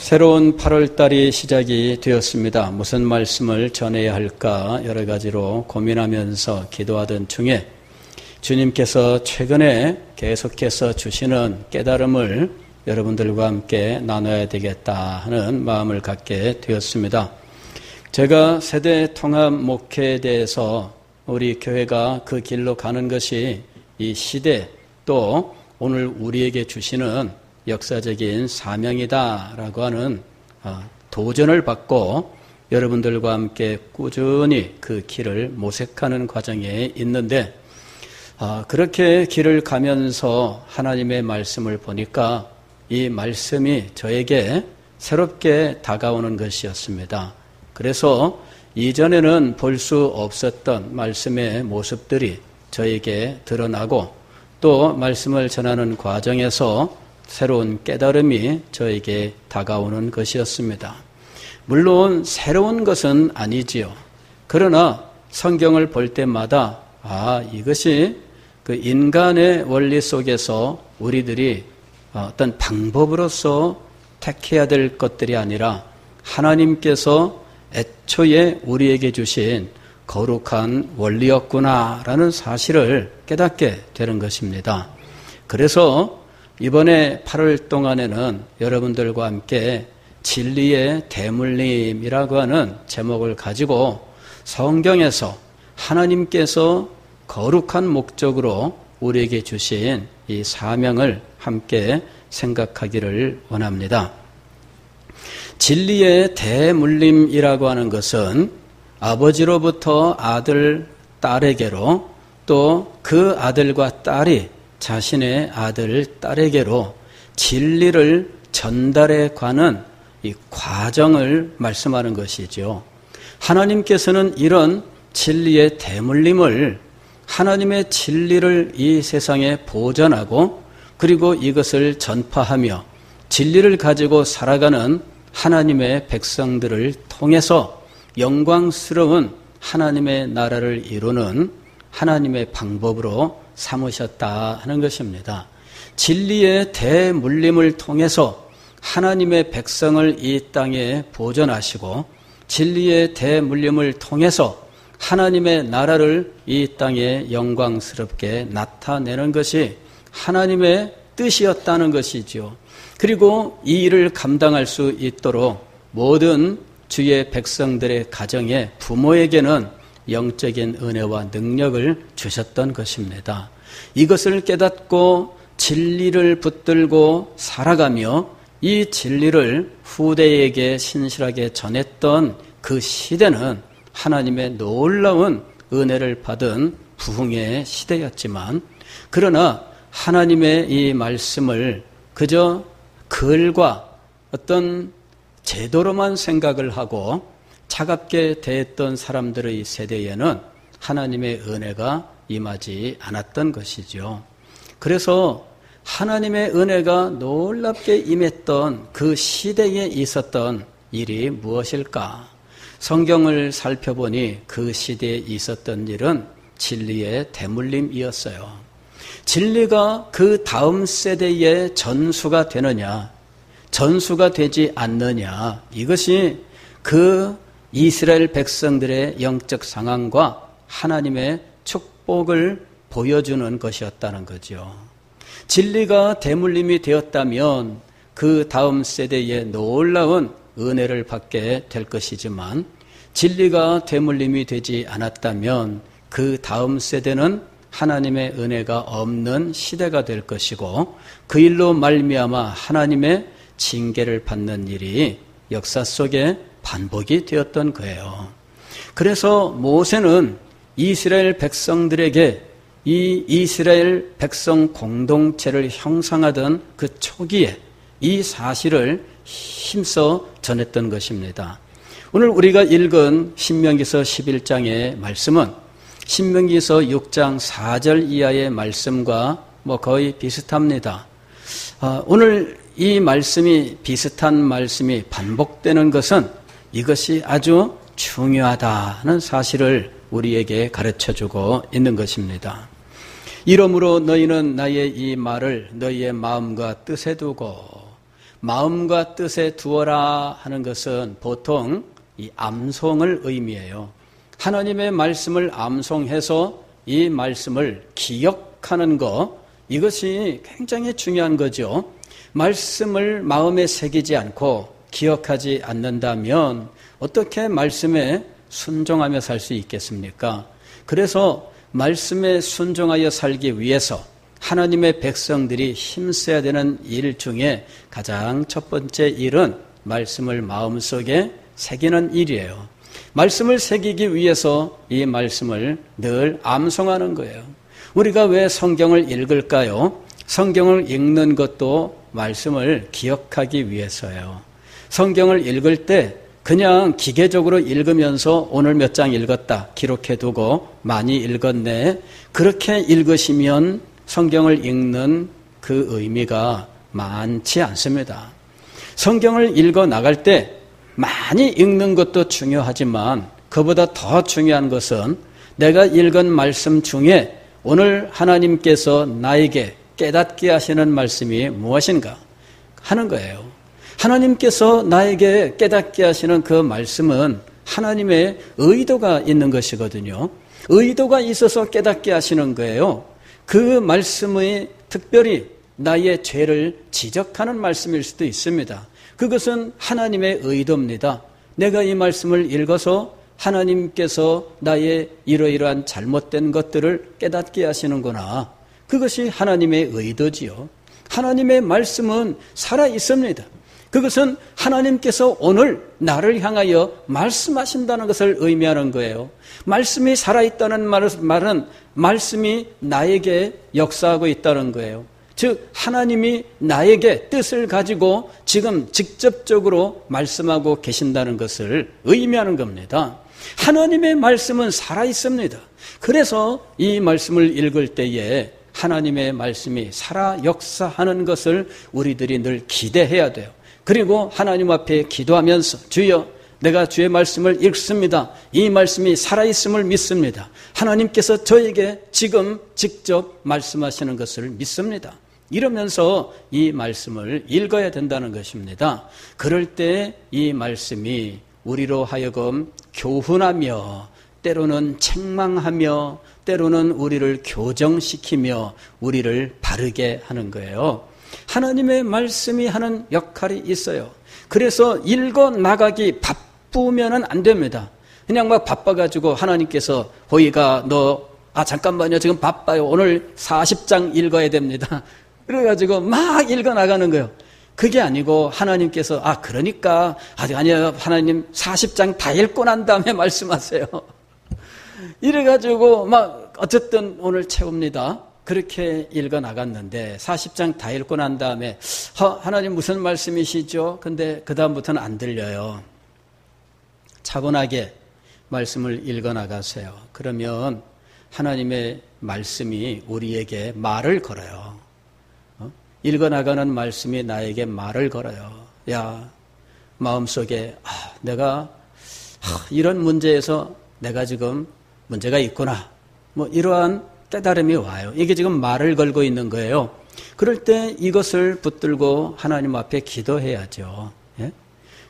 새로운 8월달이 시작이 되었습니다. 무슨 말씀을 전해야 할까 여러 가지로 고민하면서 기도하던 중에 주님께서 최근에 계속해서 주시는 깨달음을 여러분들과 함께 나눠야 되겠다 하는 마음을 갖게 되었습니다. 제가 세대 통합 목회에 대해서 우리 교회가 그 길로 가는 것이 이 시대 또 오늘 우리에게 주시는 역사적인 사명이다라고 하는 도전을 받고 여러분들과 함께 꾸준히 그 길을 모색하는 과정에 있는데 그렇게 길을 가면서 하나님의 말씀을 보니까 이 말씀이 저에게 새롭게 다가오는 것이었습니다. 그래서 이전에는 볼 수 없었던 말씀의 모습들이 저에게 드러나고 또 말씀을 전하는 과정에서 새로운 깨달음이 저에게 다가오는 것이었습니다. 물론 새로운 것은 아니지요. 그러나 성경을 볼 때마다 이것이 그 인간의 원리 속에서 우리들이 어떤 방법으로서 택해야 될 것들이 아니라 하나님께서 애초에 우리에게 주신 거룩한 원리였구나라는 사실을 깨닫게 되는 것입니다. 그래서 이번에 8월 동안에는 여러분들과 함께 진리의 대물림이라고 하는 제목을 가지고 성경에서 하나님께서 거룩한 목적으로 우리에게 주신 이 사명을 함께 생각하기를 원합니다. 진리의 대물림이라고 하는 것은 아버지로부터 아들, 딸에게로 또 그 아들과 딸이 자신의 아들, 딸에게로 진리를 전달해 가는 이 과정을 말씀하는 것이죠. 하나님께서는 이런 진리의 대물림을 하나님의 진리를 이 세상에 보존하고 그리고 이것을 전파하며 진리를 가지고 살아가는 하나님의 백성들을 통해서 영광스러운 하나님의 나라를 이루는 하나님의 방법으로 삼으셨다 하는 것입니다. 진리의 대물림을 통해서 하나님의 백성을 이 땅에 보존하시고 진리의 대물림을 통해서 하나님의 나라를 이 땅에 영광스럽게 나타내는 것이 하나님의 뜻이었다는 것이지요. 그리고 이 일을 감당할 수 있도록 모든 주의 백성들의 가정에 부모에게는 영적인 은혜와 능력을 주셨던 것입니다. 이것을 깨닫고 진리를 붙들고 살아가며 이 진리를 후대에게 신실하게 전했던 그 시대는 하나님의 놀라운 은혜를 받은 부흥의 시대였지만 그러나 하나님의 이 말씀을 그저 글과 어떤 제도로만 생각을 하고 차갑게 대했던 사람들의 세대에는 하나님의 은혜가 임하지 않았던 것이죠. 그래서 하나님의 은혜가 놀랍게 임했던 그 시대에 있었던 일이 무엇일까? 성경을 살펴보니 그 시대에 있었던 일은 진리의 대물림이었어요. 진리가 그 다음 세대의 전수가 되느냐, 전수가 되지 않느냐, 이것이 그 이스라엘 백성들의 영적 상황과 하나님의 축복을 보여주는 것이었다는 거죠. 진리가 대물림이 되었다면 그 다음 세대에 놀라운 은혜를 받게 될 것이지만 진리가 대물림이 되지 않았다면 그 다음 세대는 하나님의 은혜가 없는 시대가 될 것이고 그 일로 말미암아 하나님의 징계를 받는 일이 역사 속에 반복이 되었던 거예요. 그래서 모세는 이스라엘 백성들에게 이 이스라엘 백성 공동체를 형성하던 그 초기에 이 사실을 힘써 전했던 것입니다. 오늘 우리가 읽은 신명기서 11장의 말씀은 신명기서 6장 4절 이하의 말씀과 거의 비슷합니다. 오늘 이 말씀이 비슷한 말씀이 반복되는 것은 이것이 아주 중요하다는 사실을 우리에게 가르쳐주고 있는 것입니다. 이러므로 너희는 나의 이 말을 너희의 마음과 뜻에 두고 마음과 뜻에 두어라 하는 것은 보통 이 암송을 의미해요. 하나님의 말씀을 암송해서 이 말씀을 기억하는 것, 이것이 굉장히 중요한 거죠. 말씀을 마음에 새기지 않고 기억하지 않는다면 어떻게 말씀에 순종하며 살 수 있겠습니까? 그래서 말씀에 순종하여 살기 위해서 하나님의 백성들이 힘써야 되는 일 중에 가장 첫 번째 일은 말씀을 마음속에 새기는 일이에요. 말씀을 새기기 위해서 이 말씀을 늘 암송하는 거예요. 우리가 왜 성경을 읽을까요? 성경을 읽는 것도 말씀을 기억하기 위해서예요. 성경을 읽을 때 그냥 기계적으로 읽으면서 오늘 몇 장 읽었다 기록해두고 많이 읽었네, 그렇게 읽으시면 성경을 읽는 그 의미가 많지 않습니다. 성경을 읽어 나갈 때 많이 읽는 것도 중요하지만 그보다 더 중요한 것은 내가 읽은 말씀 중에 오늘 하나님께서 나에게 깨닫게 하시는 말씀이 무엇인가 하는 거예요. 하나님께서 나에게 깨닫게 하시는 그 말씀은 하나님의 의도가 있는 것이거든요. 의도가 있어서 깨닫게 하시는 거예요. 그 말씀이 특별히 나의 죄를 지적하는 말씀일 수도 있습니다. 그것은 하나님의 의도입니다. 내가 이 말씀을 읽어서 하나님께서 나의 이러이러한 잘못된 것들을 깨닫게 하시는구나. 그것이 하나님의 의도지요. 하나님의 말씀은 살아 있습니다. 그것은 하나님께서 오늘 나를 향하여 말씀하신다는 것을 의미하는 거예요. 말씀이 살아있다는 말은 말씀이 나에게 역사하고 있다는 거예요. 즉 하나님이 나에게 뜻을 가지고 지금 직접적으로 말씀하고 계신다는 것을 의미하는 겁니다. 하나님의 말씀은 살아있습니다. 그래서 이 말씀을 읽을 때에 하나님의 말씀이 살아 역사하는 것을 우리들이 늘 기대해야 돼요. 그리고 하나님 앞에 기도하면서 주여 내가 주의 말씀을 읽습니다. 이 말씀이 살아있음을 믿습니다. 하나님께서 저에게 지금 직접 말씀하시는 것을 믿습니다. 이러면서 이 말씀을 읽어야 된다는 것입니다. 그럴 때 이 말씀이 우리로 하여금 교훈하며 때로는 책망하며 때로는 우리를 교정시키며 우리를 바르게 하는 거예요. 하나님의 말씀이 하는 역할이 있어요. 그래서 읽어 나가기 바쁘면은 안 됩니다. 그냥 막 바빠가지고 하나님께서 호이가 잠깐만요 지금 바빠요 오늘 40장 읽어야 됩니다. 그래가지고 막 읽어 나가는 거예요. 그게 아니고 하나님께서 그러니까 아니요 하나님 40장 다 읽고 난 다음에 말씀하세요. 이래가지고 막 어쨌든 오늘 채웁니다. 그렇게 읽어 나갔는데 40장 다 읽고 난 다음에 하나님 무슨 말씀이시죠? 근데 그 다음부터는 안 들려요. 차분하게 말씀을 읽어 나가세요. 그러면 하나님의 말씀이 우리에게 말을 걸어요. 읽어 나가는 말씀이 나에게 말을 걸어요. 야, 마음속에 내가 이런 문제에서 내가 지금 문제가 있구나. 이러한 깨달음이 와요. 이게 지금 말을 걸고 있는 거예요. 그럴 때 이것을 붙들고 하나님 앞에 기도해야죠. 예?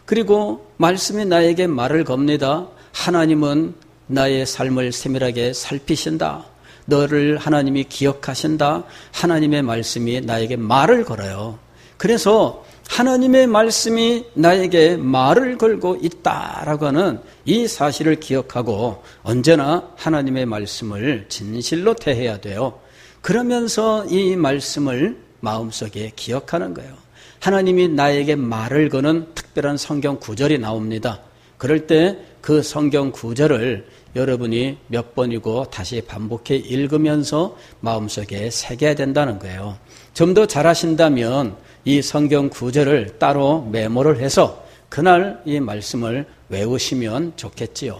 그리고 말씀이 나에게 말을 겁니다. 하나님은 나의 삶을 세밀하게 살피신다. 너를 하나님이 기억하신다. 하나님의 말씀이 나에게 말을 걸어요. 그래서 하나님의 말씀이 나에게 말을 걸고 있다라고 하는 이 사실을 기억하고 언제나 하나님의 말씀을 진실로 대해야 돼요. 그러면서 이 말씀을 마음속에 기억하는 거예요. 하나님이 나에게 말을 거는 특별한 성경 구절이 나옵니다. 그럴 때 그 성경 구절을 여러분이 몇 번이고 다시 반복해 읽으면서 마음속에 새겨야 된다는 거예요. 좀 더 잘하신다면 이 성경 구절을 따로 메모를 해서 그날 이 말씀을 외우시면 좋겠지요.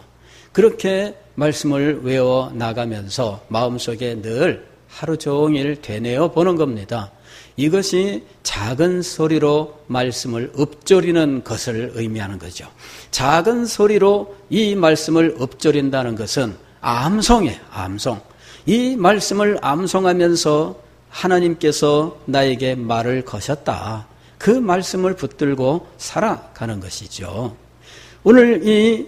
그렇게 말씀을 외워 나가면서 마음속에 늘 하루 종일 되뇌어 보는 겁니다. 이것이 작은 소리로 말씀을 읊조리는 것을 의미하는 거죠. 작은 소리로 이 말씀을 읊조린다는 것은 암송이에요. 암송. 이 말씀을 암송하면서 하나님께서 나에게 말을 거셨다. 그 말씀을 붙들고 살아가는 것이죠. 오늘 이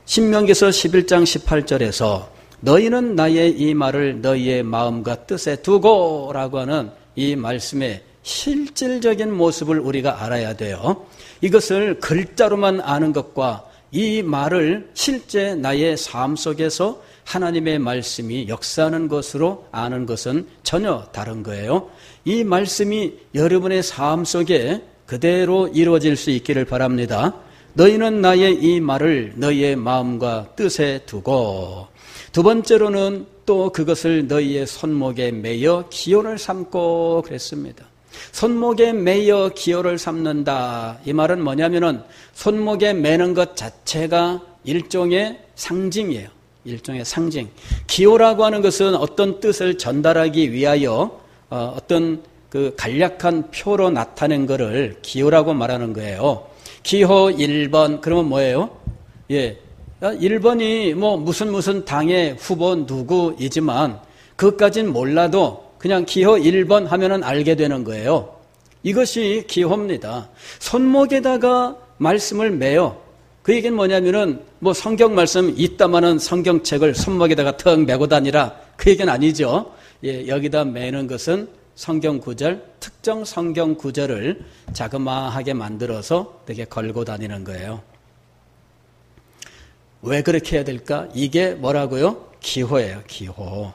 신명기서 11장 18절에서 너희는 나의 이 말을 너희의 마음과 뜻에 두고라고 하는 이 말씀의 실질적인 모습을 우리가 알아야 돼요. 이것을 글자로만 아는 것과 이 말을 실제 나의 삶 속에서 하나님의 말씀이 역사하는 것으로 아는 것은 전혀 다른 거예요. 이 말씀이 여러분의 삶 속에 그대로 이루어질 수 있기를 바랍니다. 너희는 나의 이 말을 너희의 마음과 뜻에 두고, 두 번째로는 또 그것을 너희의 손목에 매여 기호를 삼고 그랬습니다. 손목에 매여 기호를 삼는다. 이 말은 뭐냐면은 손목에 매는 것 자체가 일종의 상징이에요. 일종의 상징. 기호라고 하는 것은 어떤 뜻을 전달하기 위하여 어떤 그 간략한 표로 나타낸 것을 기호라고 말하는 거예요. 기호 1번 그러면 뭐예요? 예, 1번이 뭐 무슨 당의 후보 누구이지만 그것까진 몰라도 그냥 기호 1번 하면은 알게 되는 거예요. 이것이 기호입니다. 손목에다가 말씀을 매요. 그 얘기는 뭐냐면은 뭐 성경 말씀 있다마는 성경책을 손목에다가 턱 메고 다니라 그 얘기는 아니죠. 예, 여기다 매는 것은 성경 구절, 특정 성경 구절을 자그마하게 만들어서 되게 걸고 다니는 거예요. 왜 그렇게 해야 될까? 이게 뭐라고요? 기호예요, 기호.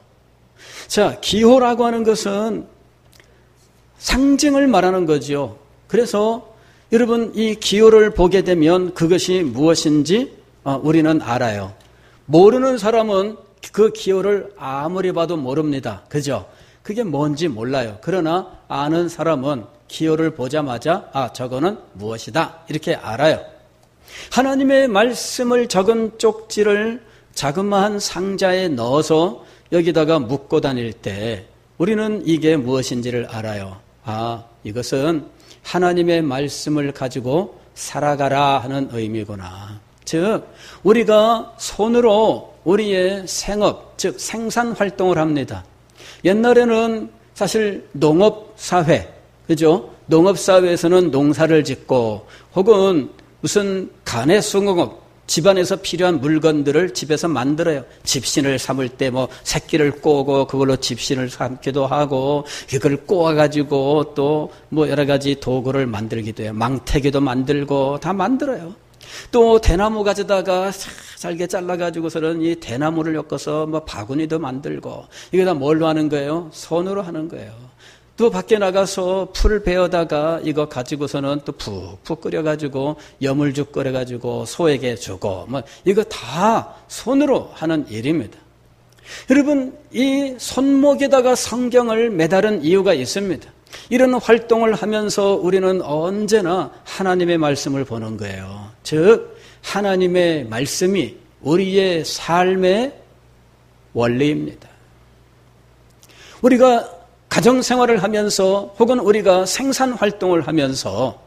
자, 기호라고 하는 것은 상징을 말하는 거죠. 그래서 여러분 이 기호를 보게 되면 그것이 무엇인지 우리는 알아요. 모르는 사람은 그 기호를 아무리 봐도 모릅니다. 그죠? 그게 뭔지 몰라요. 그러나 아는 사람은 기호를 보자마자 저거는 무엇이다 이렇게 알아요. 하나님의 말씀을 적은 쪽지를 자그마한 상자에 넣어서 여기다가 묶고 다닐 때 우리는 이게 무엇인지를 알아요. 이것은 하나님의 말씀을 가지고 살아가라 하는 의미구나. 즉 우리가 손으로 우리의 생업, 즉 생산활동을 합니다. 옛날에는 사실 농업사회, 그죠? 농업사회에서는 농사를 짓고 혹은 무슨 가내수공업, 집안에서 필요한 물건들을 집에서 만들어요. 집신을 삼을 때 뭐 새끼를 꼬고 그걸로 집신을 삼기도 하고 이걸 꼬아가지고 또 뭐 여러 가지 도구를 만들기도 해요. 망태기도 만들고 다 만들어요. 또 대나무 가지다가 잘게 잘라가지고서는 이 대나무를 엮어서 뭐 바구니도 만들고 이게 다 뭘로 하는 거예요? 손으로 하는 거예요. 또 밖에 나가서 풀을 베어다가 이거 가지고서는 또 푹푹 끓여가지고 여물죽 끓여가지고 소에게 주고 뭐 이거 다 손으로 하는 일입니다. 여러분 이 손목에다가 성경을 매달은 이유가 있습니다. 이런 활동을 하면서 우리는 언제나 하나님의 말씀을 보는 거예요. 즉 하나님의 말씀이 우리의 삶의 원리입니다. 우리가 가정생활을 하면서 혹은 우리가 생산활동을 하면서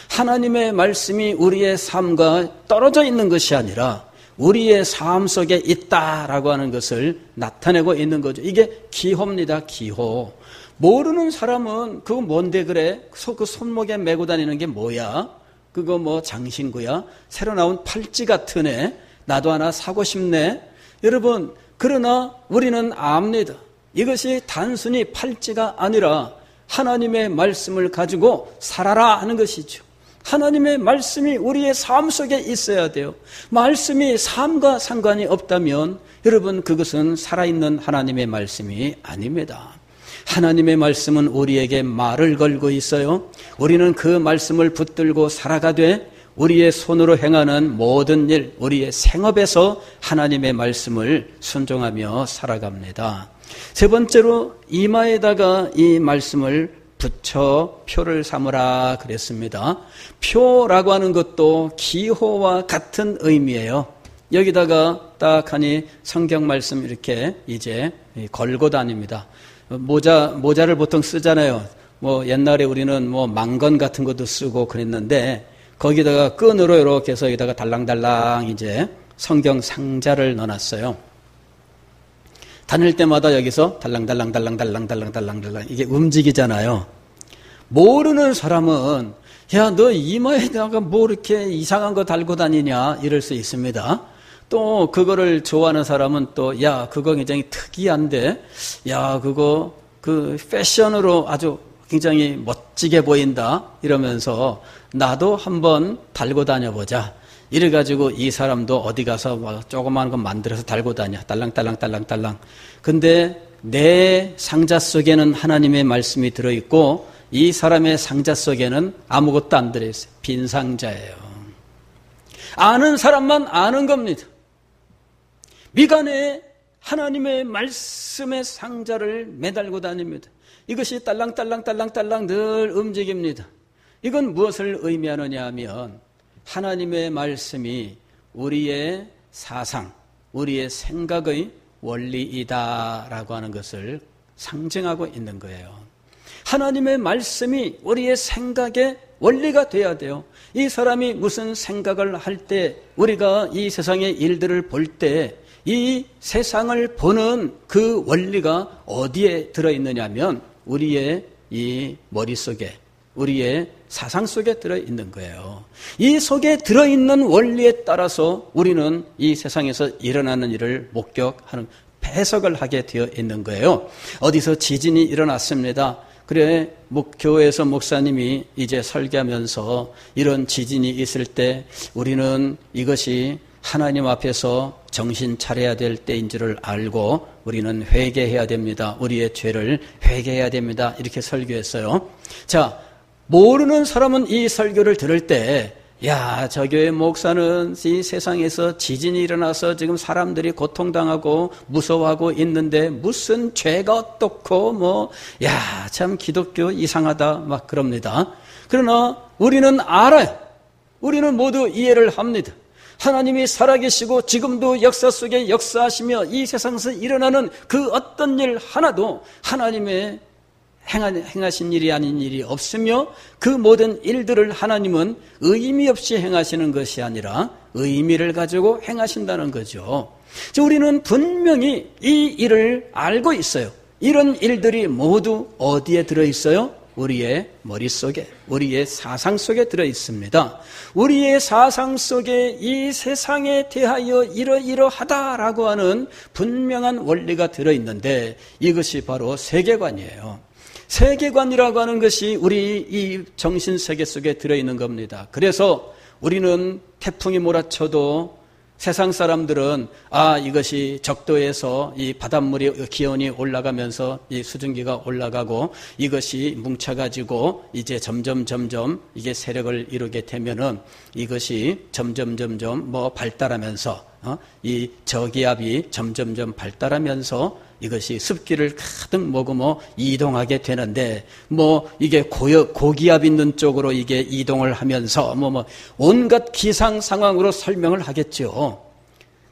하나님의 말씀이 우리의 삶과 떨어져 있는 것이 아니라 우리의 삶 속에 있다라고 하는 것을 나타내고 있는 거죠. 이게 기호입니다. 기호. 모르는 사람은 그거 뭔데 그래? 그 손목에 메고 다니는 게 뭐야? 그거 뭐 장신구야? 새로 나온 팔찌 같은 애? 나도 하나 사고 싶네? 여러분 그러나 우리는 압니다. 이것이 단순히 팔찌가 아니라 하나님의 말씀을 가지고 살아라 하는 것이죠. 하나님의 말씀이 우리의 삶 속에 있어야 돼요. 말씀이 삶과 상관이 없다면 여러분 그것은 살아있는 하나님의 말씀이 아닙니다. 하나님의 말씀은 우리에게 말을 걸고 있어요. 우리는 그 말씀을 붙들고 살아가되 우리의 손으로 행하는 모든 일, 우리의 생업에서 하나님의 말씀을 순종하며 살아갑니다. 세 번째로 이마에다가 이 말씀을 붙여 표를 삼으라 그랬습니다. 표라고 하는 것도 기호와 같은 의미예요. 여기다가 딱 하니 성경 말씀 이렇게 이제 걸고 다닙니다. 모자를 보통 쓰잖아요. 뭐 옛날에 우리는 뭐 망건 같은 것도 쓰고 그랬는데 거기다가 끈으로 이렇게 해서 여기다가 달랑달랑 이제 성경 상자를 넣어놨어요. 다닐 때마다 여기서 달랑달랑 이게 움직이잖아요. 모르는 사람은 야, 너 이마에다가 뭐 이렇게 이상한 거 달고 다니냐? 이럴 수 있습니다. 또 그거를 좋아하는 사람은 또, 야, 그거 굉장히 특이한데, 야, 그거 그 패션으로 아주 굉장히 멋지게 보인다. 이러면서 나도 한번 달고 다녀보자. 이래가지고 이 사람도 어디 가서 막 조그마한 거 만들어서 달고 다녀. 딸랑딸랑. 근데 내 상자 속에는 하나님의 말씀이 들어있고 이 사람의 상자 속에는 아무것도 안 들어있어요. 빈 상자예요. 아는 사람만 아는 겁니다. 미간에 하나님의 말씀의 상자를 매달고 다닙니다. 이것이 딸랑딸랑 늘 움직입니다. 이건 무엇을 의미하느냐 하면 하나님의 말씀이 우리의 사상, 우리의 생각의 원리이다라고 하는 것을 상징하고 있는 거예요. 하나님의 말씀이 우리의 생각의 원리가 돼야 돼요. 이 사람이 무슨 생각을 할 때 우리가 이 세상의 일들을 볼 때 이 세상을 보는 그 원리가 어디에 들어있느냐 하면 우리의 이 머릿속에 우리의 사상 속에 들어있는 거예요. 이 속에 들어있는 원리에 따라서 우리는 이 세상에서 일어나는 일을 목격하는 해석을 하게 되어 있는 거예요. 어디서 지진이 일어났습니다. 그래, 교회에서 목사님이 이제 설교하면서 이런 지진이 있을 때 우리는 이것이 하나님 앞에서 정신 차려야 될 때인 줄을 알고 우리는 회개해야 됩니다. 우리의 죄를 회개해야 됩니다. 이렇게 설교했어요. 자, 모르는 사람은 이 설교를 들을 때 야, 저 교회 목사는 이 세상에서 지진이 일어나서 지금 사람들이 고통당하고 무서워하고 있는데 무슨 죄가 어떻고 야, 참 기독교 이상하다 막 그럽니다. 그러나 우리는 알아요. 우리는 모두 이해를 합니다. 하나님이 살아계시고 지금도 역사 속에 역사하시며 이 세상에서 일어나는 그 어떤 일 하나도 하나님의 행하신 일이 아닌 일이 없으며 그 모든 일들을 하나님은 의미 없이 행하시는 것이 아니라 의미를 가지고 행하신다는 거죠. 우리는 분명히 이 일을 알고 있어요. 이런 일들이 모두 어디에 들어있어요? 우리의 머릿속에, 우리의 사상 속에 들어있습니다. 우리의 사상 속에 이 세상에 대하여 이러이러하다라고 하는 분명한 원리가 들어있는데 이것이 바로 세계관이에요. 세계관이라고 하는 것이 우리 이 정신세계 속에 들어있는 겁니다. 그래서 우리는 태풍이 몰아쳐도 세상 사람들은 이것이 적도에서 이 바닷물의 기온이 올라가면서 이 수증기가 올라가고 이것이 뭉쳐가지고 이제 점점 이게 세력을 이루게 되면은 이것이 점점 발달하면서 이 저기압이 점점 발달하면서 이것이 습기를 가득 머금어 이동하게 되는데 이게 고기압 있는 쪽으로 이게 이동을 하면서 온갖 기상 상황으로 설명을 하겠죠.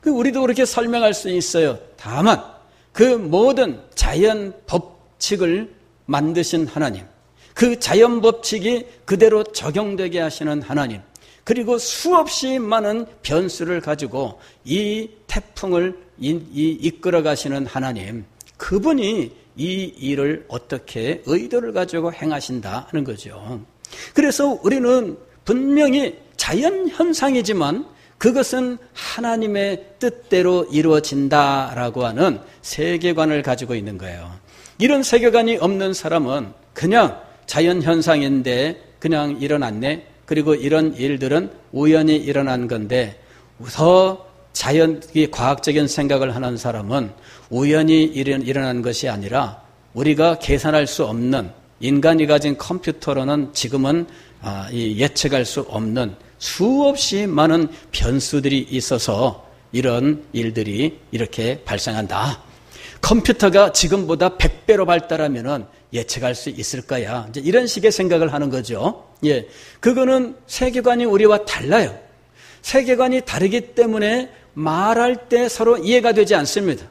우리도 그렇게 설명할 수 있어요. 다만 그 모든 자연 법칙을 만드신 하나님, 그 자연 법칙이 그대로 적용되게 하시는 하나님, 그리고 수없이 많은 변수를 가지고 이 태풍을 이끌어 가시는 하나님, 그분이 이 일을 어떻게 의도를 가지고 행하신다 하는 거죠. 그래서 우리는 분명히 자연현상이지만 그것은 하나님의 뜻대로 이루어진다라고 하는 세계관을 가지고 있는 거예요. 이런 세계관이 없는 사람은 그냥 자연현상인데 그냥 일어났네. 그리고 이런 일들은 우연히 일어난 건데 더 과학적인 생각을 하는 사람은 우연히 일어난 것이 아니라 우리가 계산할 수 없는 인간이 가진 컴퓨터로는 지금은 예측할 수 없는 수없이 많은 변수들이 있어서 이런 일들이 이렇게 발생한다. 컴퓨터가 지금보다 100배로 발달하면은 예측할 수 있을 거야. 이제 이런 식의 생각을 하는 거죠. 예. 그거는 세계관이 우리와 달라요. 세계관이 다르기 때문에 말할 때 서로 이해가 되지 않습니다.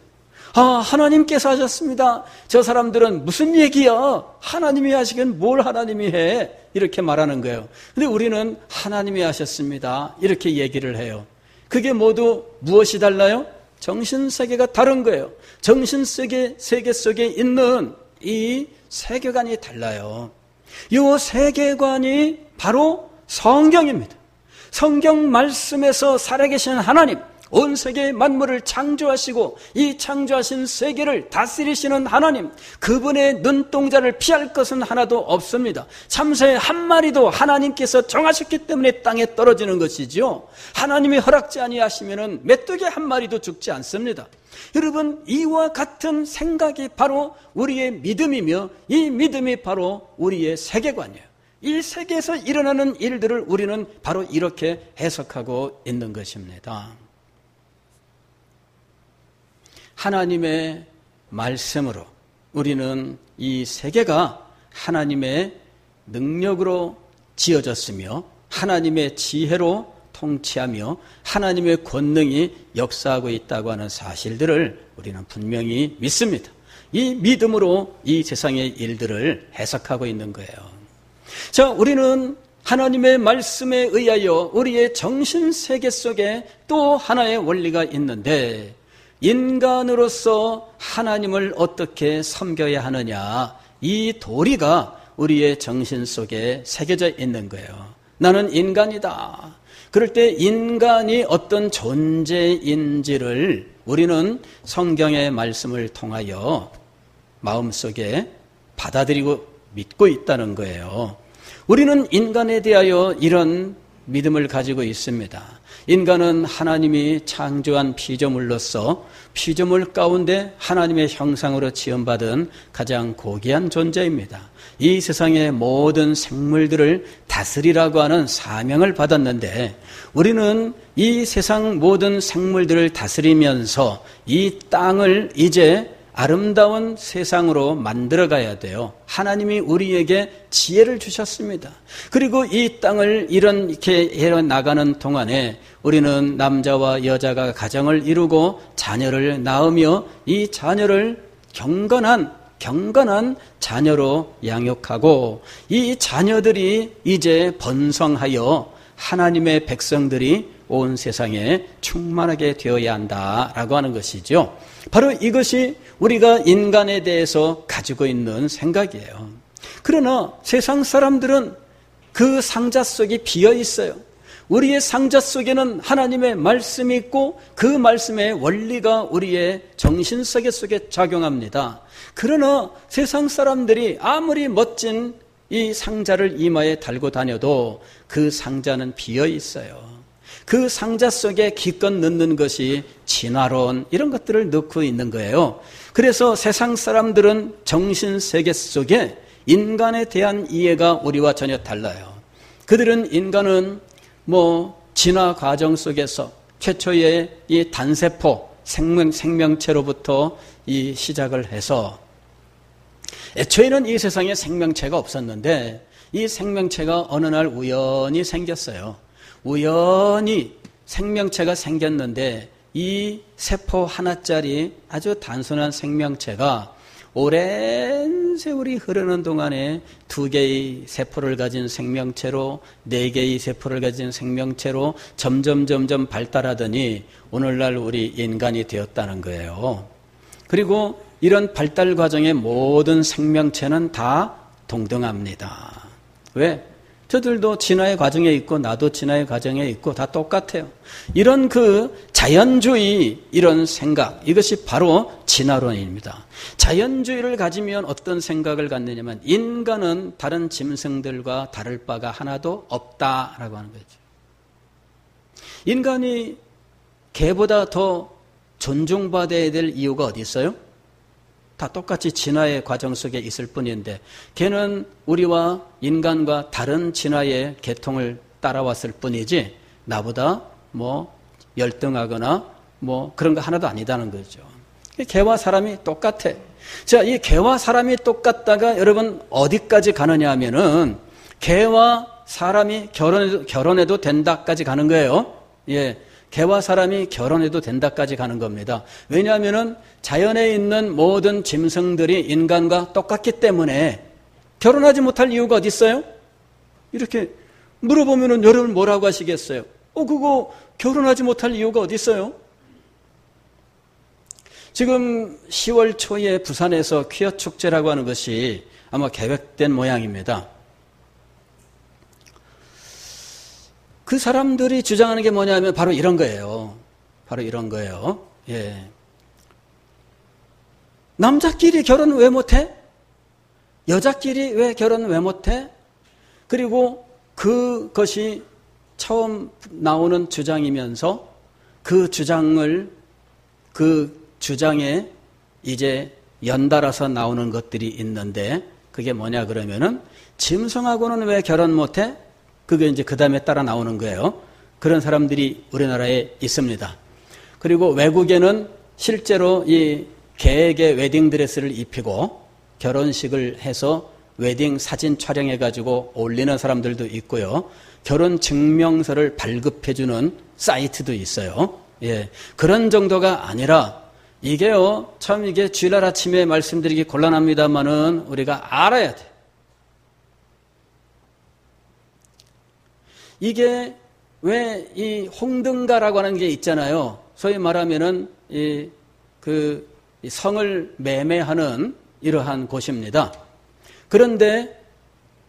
하나님께서 하셨습니다. 저 사람들은 무슨 얘기야? 하나님이 하시긴 뭘 하나님이 해? 이렇게 말하는 거예요. 근데 우리는 하나님이 하셨습니다. 이렇게 얘기를 해요. 그게 모두 무엇이 달라요? 정신세계가 다른 거예요. 정신세계 속에 있는 이 세계관이 달라요. 이 세계관이 바로 성경입니다. 성경 말씀에서 살아계신 하나님, 온 세계 만물을 창조하시고 이 창조하신 세계를 다스리시는 하나님, 그분의 눈동자를 피할 것은 하나도 없습니다. 참새 한 마리도 하나님께서 정하셨기 때문에 땅에 떨어지는 것이지요, 하나님이 허락지 아니하시면 메뚜기 한 마리도 죽지 않습니다. 여러분, 이와 같은 생각이 바로 우리의 믿음이며 이 믿음이 바로 우리의 세계관이에요. 이 세계에서 일어나는 일들을 우리는 바로 이렇게 해석하고 있는 것입니다. 하나님의 말씀으로 우리는 이 세계가 하나님의 능력으로 지어졌으며 하나님의 지혜로 통치하며 하나님의 권능이 역사하고 있다고 하는 사실들을 우리는 분명히 믿습니다. 이 믿음으로 이 세상의 일들을 해석하고 있는 거예요. 자, 우리는 하나님의 말씀에 의하여 우리의 정신세계 속에 또 하나의 원리가 있는데, 인간으로서 하나님을 어떻게 섬겨야 하느냐, 이 도리가 우리의 정신 속에 새겨져 있는 거예요. 나는 인간이다. 그럴 때 인간이 어떤 존재인지를 우리는 성경의 말씀을 통하여 마음속에 받아들이고 믿고 있다는 거예요. 우리는 인간에 대하여 이런 믿음을 가지고 있습니다. 인간은 하나님이 창조한 피조물로서 피조물 가운데 하나님의 형상으로 지음받은 가장 고귀한 존재입니다. 이 세상의 모든 생물들을 다스리라고 하는 사명을 받았는데, 우리는 이 세상 모든 생물들을 다스리면서 이 땅을 이제 아름다운 세상으로 만들어가야 돼요. 하나님이 우리에게 지혜를 주셨습니다. 그리고 이 땅을 이렇게 해나가는 동안에 우리는 남자와 여자가 가정을 이루고 자녀를 낳으며 이 자녀를 경건한 자녀로 양육하고, 이 자녀들이 이제 번성하여 하나님의 백성들이 온 세상에 충만하게 되어야 한다라고 하는 것이죠. 바로 이것이 우리가 인간에 대해서 가지고 있는 생각이에요. 그러나 세상 사람들은 그 상자 속이 비어 있어요. 우리의 상자 속에는 하나님의 말씀이 있고 그 말씀의 원리가 우리의 정신세계 속에 작용합니다. 그러나 세상 사람들이 아무리 멋진 이 상자를 이마에 달고 다녀도 그 상자는 비어 있어요. 그 상자 속에 기껏 넣는 것이 진화론, 이런 것들을 넣고 있는 거예요. 그래서 세상 사람들은 정신세계 속에 인간에 대한 이해가 우리와 전혀 달라요. 그들은 인간은 진화 과정 속에서 최초의 이 단세포 생명체로부터 이 시작을 해서, 애초에는 이 세상에 생명체가 없었는데 이 생명체가 어느 날 우연히 생겼어요. 우연히 생명체가 생겼는데 이 세포 하나짜리 아주 단순한 생명체가 오랜 세월이 흐르는 동안에 2개의 세포를 가진 생명체로 4개의 세포를 가진 생명체로 점점 발달하더니 오늘날 우리 인간이 되었다는 거예요. 그리고 이런 발달 과정의 모든 생명체는 다 동등합니다. 왜? 저들도 진화의 과정에 있고 나도 진화의 과정에 있고 다 똑같아요. 이런 그 자연주의, 이런 생각, 이것이 바로 진화론입니다. 자연주의를 가지면 어떤 생각을 갖느냐면 인간은 다른 짐승들과 다를 바가 하나도 없다라고 하는 거죠. 인간이 개보다 더 존중받아야 될 이유가 어디 있어요? 다 똑같이 진화의 과정 속에 있을 뿐인데, 걔는 우리와 인간과 다른 진화의 계통을 따라왔을 뿐이지 나보다 열등하거나 그런 거 하나도 아니다는 거죠. 개와 사람이 똑같아. 자, 이 개와 사람이 똑같다가 여러분 어디까지 가느냐 하면은 개와 사람이 결혼해도 된다까지 가는 거예요. 예. 개와 사람이 결혼해도 된다까지 가는 겁니다. 왜냐하면은 자연에 있는 모든 짐승들이 인간과 똑같기 때문에 결혼하지 못할 이유가 어디 있어요? 이렇게 물어보면은 여러분 뭐라고 하시겠어요? 그거 결혼하지 못할 이유가 어디 있어요? 지금 10월 초에 부산에서 퀴어 축제라고 하는 것이 아마 계획된 모양입니다. 그 사람들이 주장하는 게 뭐냐면 바로 이런 거예요. 바로 이런 거예요. 예. 남자끼리 결혼 왜 못해? 여자끼리 왜 결혼 왜 못해? 그리고 그것이 처음 나오는 주장이면서 그 주장에 이제 연달아서 나오는 것들이 있는데 그게 뭐냐 그러면은 짐승하고는 왜 결혼 못해? 그게 이제 그 다음에 따라 나오는 거예요. 그런 사람들이 우리나라에 있습니다. 그리고 외국에는 실제로 이 개에게 웨딩드레스를 입히고 결혼식을 해서 웨딩 사진 촬영해가지고 올리는 사람들도 있고요. 결혼 증명서를 발급해주는 사이트도 있어요. 예, 그런 정도가 아니라 이게요, 참 이게 주일날 아침에 말씀드리기 곤란합니다만은 우리가 알아야 돼. 이게 왜 이 홍등가라고 하는 게 있잖아요. 소위 말하면은 이 성을 매매하는 이러한 곳입니다. 그런데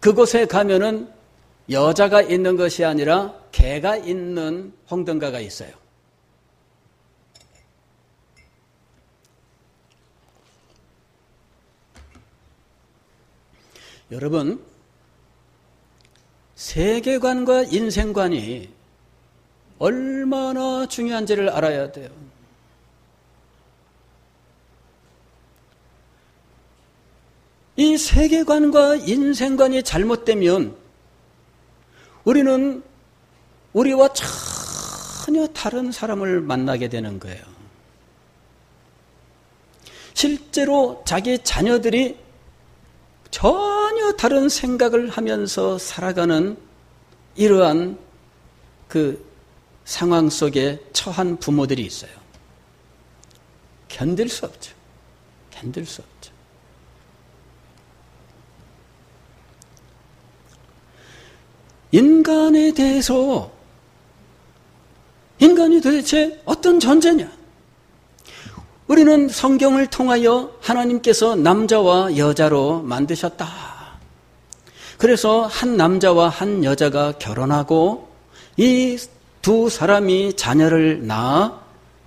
그곳에 가면은 여자가 있는 것이 아니라 개가 있는 홍등가가 있어요. 여러분, 세계관과 인생관이 얼마나 중요한지를 알아야 돼요. 이 세계관과 인생관이 잘못되면 우리는 우리와 전혀 다른 사람을 만나게 되는 거예요. 실제로 자기 자녀들이 전혀 다른 생각을 하면서 살아가는 이러한 그 상황 속에 처한 부모들이 있어요. 견딜 수 없죠. 견딜 수 없죠. 인간에 대해서 인간이 도대체 어떤 존재냐? 우리는 성경을 통하여 하나님께서 남자와 여자로 만드셨다. 그래서 한 남자와 한 여자가 결혼하고 이 두 사람이 자녀를 낳아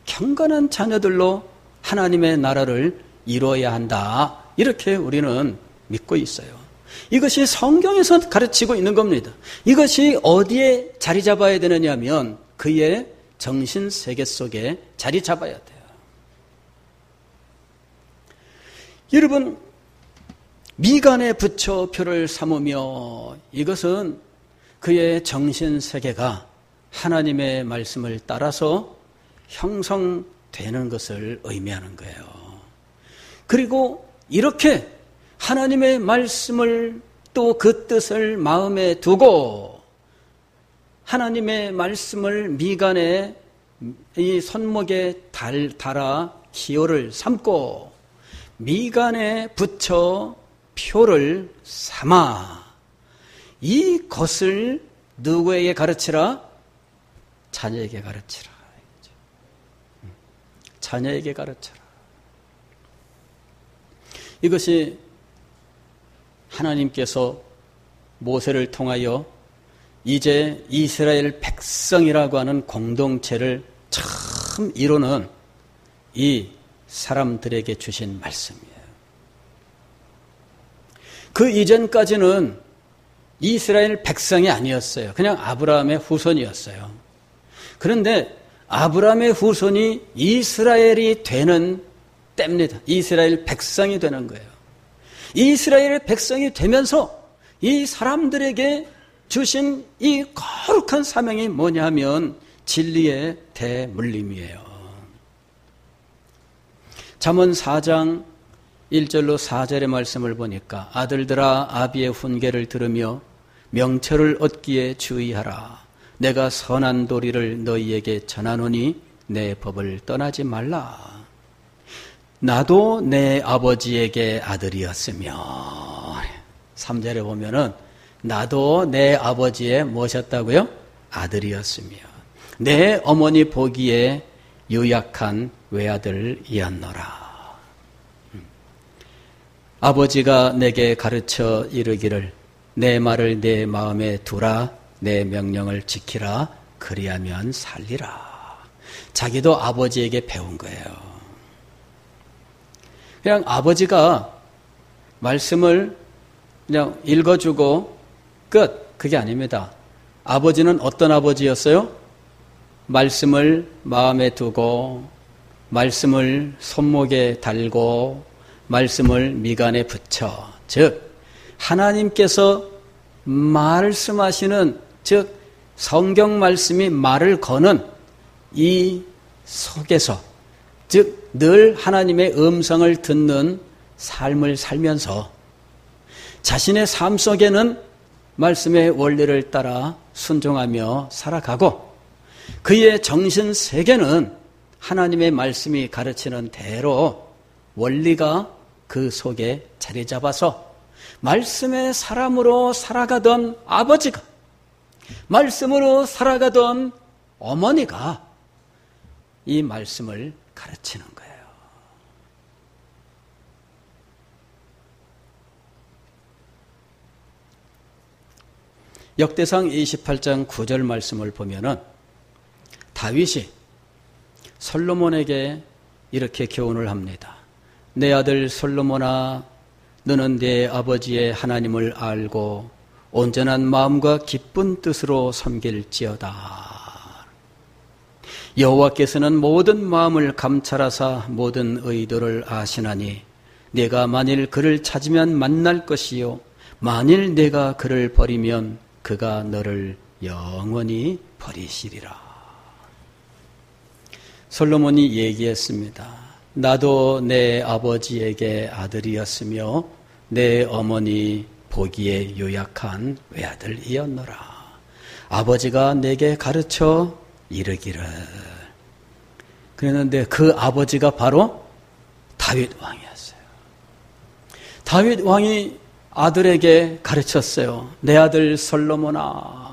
경건한 자녀들로 하나님의 나라를 이루어야 한다. 이렇게 우리는 믿고 있어요. 이것이 성경에서 가르치고 있는 겁니다. 이것이 어디에 자리 잡아야 되느냐 하면 그의 정신세계 속에 자리 잡아야 돼요. 여러분, 미간에 붙여 표를 삼으며 이것은 그의 정신세계가 하나님의 말씀을 따라서 형성되는 것을 의미하는 거예요. 그리고 이렇게 하나님의 말씀을 또 그 뜻을 마음에 두고 하나님의 말씀을 미간에 이 손목에 달아 기호를 삼고 미간에 붙여 표를 삼아 이것을 누구에게 가르치라? 자녀에게 가르치라. 자녀에게 가르쳐라. 이것이 하나님께서 모세를 통하여 이제 이스라엘 백성이라고 하는 공동체를 처음 이루는 이 사람들에게 주신 말씀이에요. 그 이전까지는 이스라엘 백성이 아니었어요. 그냥 아브라함의 후손이었어요. 그런데 아브라함의 후손이 이스라엘이 되는 때입니다. 이스라엘 백성이 되는 거예요. 이스라엘 백성이 되면서 이 사람들에게 주신 이 거룩한 사명이 뭐냐 하면 진리의 대물림이에요. 잠언 4장 1절로 4절의 말씀을 보니까 아들들아 아비의 훈계를 들으며 명철을 얻기에 주의하라. 내가 선한 도리를 너희에게 전하노니 내 법을 떠나지 말라. 나도 내 아버지에게 아들이었으며 3절에 보면은 나도 내 아버지의 무엇이었다고요? 아들이었으며 내 어머니 보기에 유약한 외아들이었노라. 아버지가 내게 가르쳐 이르기를 내 말을 내 마음에 두라. 내 명령을 지키라. 그리하면 살리라. 자기도 아버지에게 배운 거예요. 그냥 아버지가 말씀을 그냥 읽어주고 끝. 그게 아닙니다. 아버지는 어떤 아버지였어요? 말씀을 마음에 두고 말씀을 손목에 달고 말씀을 미간에 붙여, 즉 하나님께서 말씀하시는, 즉 성경 말씀이 말을 거는 이 속에서, 즉 늘 하나님의 음성을 듣는 삶을 살면서 자신의 삶 속에는 말씀의 원리를 따라 순종하며 살아가고, 그의 정신 세계는 하나님의 말씀이 가르치는 대로 원리가 그 속에 자리 잡아서 말씀의 사람으로 살아가던 아버지가, 말씀으로 살아가던 어머니가 이 말씀을 가르치는 거예요. 역대상 28장 9절 말씀을 보면은 다윗이 솔로몬에게 이렇게 교훈을 합니다. 내 아들 솔로몬아, 너는 내 아버지의 하나님을 알고 온전한 마음과 기쁜 뜻으로 섬길지어다. 여호와께서는 모든 마음을 감찰하사 모든 의도를 아시나니 내가 만일 그를 찾으면 만날 것이요 만일 내가 그를 버리면 그가 너를 영원히 버리시리라. 솔로몬이 얘기했습니다. 나도 내 아버지에게 아들이었으며 내 어머니 보기에 요약한 외아들이었노라. 아버지가 내게 가르쳐 이르기를. 그랬는데 그 아버지가 바로 다윗 왕이었어요. 다윗 왕이 아들에게 가르쳤어요. 내 아들 솔로몬아,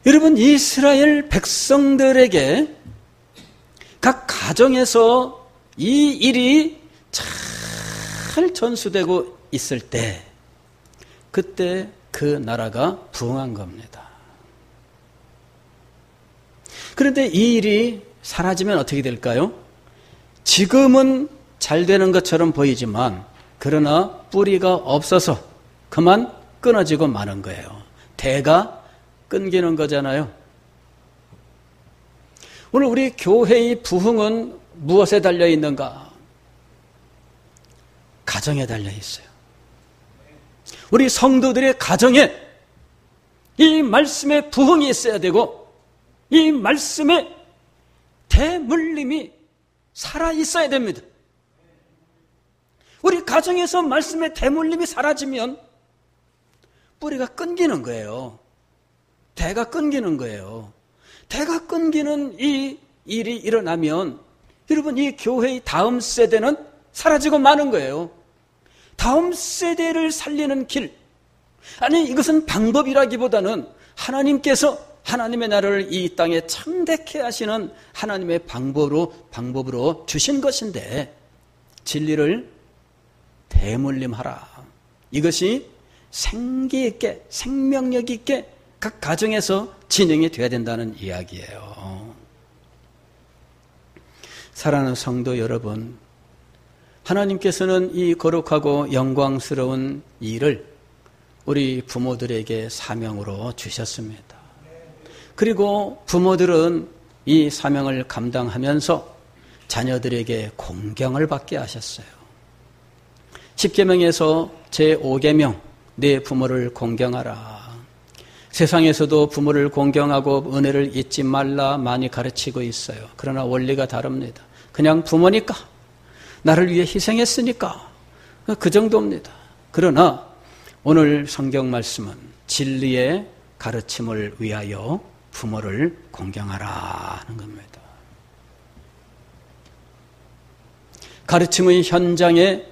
여러분, 이스라엘 백성들에게 각 가정에서 이 일이 잘 전수되고 있을 때, 그때 그 나라가 부흥한 겁니다. 그런데 이 일이 사라지면 어떻게 될까요? 지금은 잘 되는 것처럼 보이지만 그러나 뿌리가 없어서 그만 끊어지고 마는 거예요. 대가 끊기는 거잖아요. 오늘 우리 교회의 부흥은 무엇에 달려 있는가? 가정에 달려 있어요. 우리 성도들의 가정에 이 말씀의 부흥이 있어야 되고 이 말씀의 대물림이 살아 있어야 됩니다. 우리 가정에서 말씀의 대물림이 사라지면 뿌리가 끊기는 거예요. 대가 끊기는 거예요. 대가 끊기는 이 일이 일어나면 여러분, 이 교회의 다음 세대는 사라지고 마는 거예요. 다음 세대를 살리는 길, 아니 이것은 방법이라기보다는 하나님께서 하나님의 나라를 이 땅에 창대케 하시는 하나님의 방법으로 주신 것인데, 진리를 대물림하라. 이것이 생기 있게, 생명력 있게 각 가정에서 진행이 되어야 된다는 이야기예요. 사랑하는 성도 여러분, 하나님께서는 이 거룩하고 영광스러운 일을 우리 부모들에게 사명으로 주셨습니다. 그리고 부모들은 이 사명을 감당하면서 자녀들에게 공경을 받게 하셨어요. 10계명에서 제5계명, 내 부모를 공경하라. 세상에서도 부모를 공경하고 은혜를 잊지 말라 많이 가르치고 있어요. 그러나 원리가 다릅니다. 그냥 부모니까, 나를 위해 희생했으니까 그 정도입니다. 그러나 오늘 성경 말씀은 진리의 가르침을 위하여 부모를 공경하라 하는 겁니다. 가르침의 현장에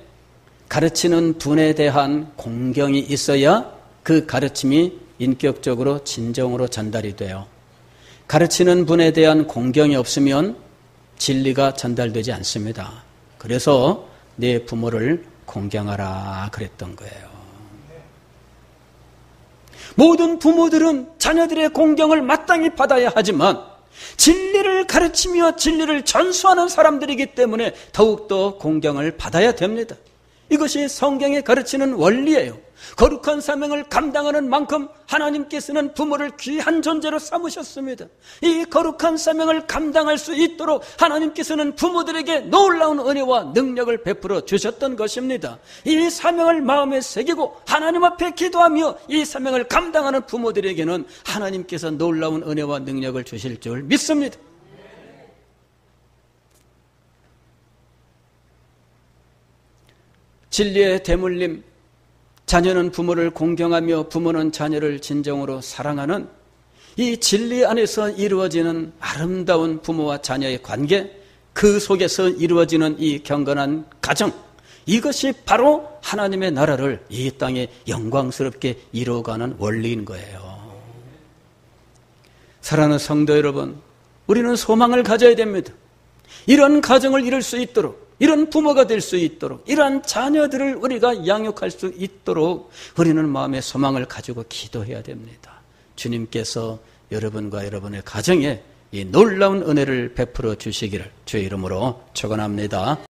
가르치는 분에 대한 공경이 있어야 그 가르침이 인격적으로 진정으로 전달이 돼요. 가르치는 분에 대한 공경이 없으면 진리가 전달되지 않습니다. 그래서 내 부모를 공경하라 그랬던 거예요. 모든 부모들은 자녀들의 공경을 마땅히 받아야 하지만 진리를 가르치며 진리를 전수하는 사람들이기 때문에 더욱더 공경을 받아야 됩니다. 이것이 성경에 가르치는 원리예요. 거룩한 사명을 감당하는 만큼 하나님께서는 부모를 귀한 존재로 삼으셨습니다. 이 거룩한 사명을 감당할 수 있도록 하나님께서는 부모들에게 놀라운 은혜와 능력을 베풀어 주셨던 것입니다. 이 사명을 마음에 새기고 하나님 앞에 기도하며 이 사명을 감당하는 부모들에게는 하나님께서 놀라운 은혜와 능력을 주실 줄 믿습니다. 진리의 대물림, 자녀는 부모를 공경하며 부모는 자녀를 진정으로 사랑하는 이 진리 안에서 이루어지는 아름다운 부모와 자녀의 관계, 그 속에서 이루어지는 이 경건한 가정, 이것이 바로 하나님의 나라를 이 땅에 영광스럽게 이루어가는 원리인 거예요. 사랑하는 성도 여러분, 우리는 소망을 가져야 됩니다. 이런 가정을 이룰 수 있도록, 이런 부모가 될 수 있도록, 이러한 자녀들을 우리가 양육할 수 있도록 우리는 마음의 소망을 가지고 기도해야 됩니다. 주님께서 여러분과 여러분의 가정에 이 놀라운 은혜를 베풀어 주시기를 주의 이름으로 축원합니다.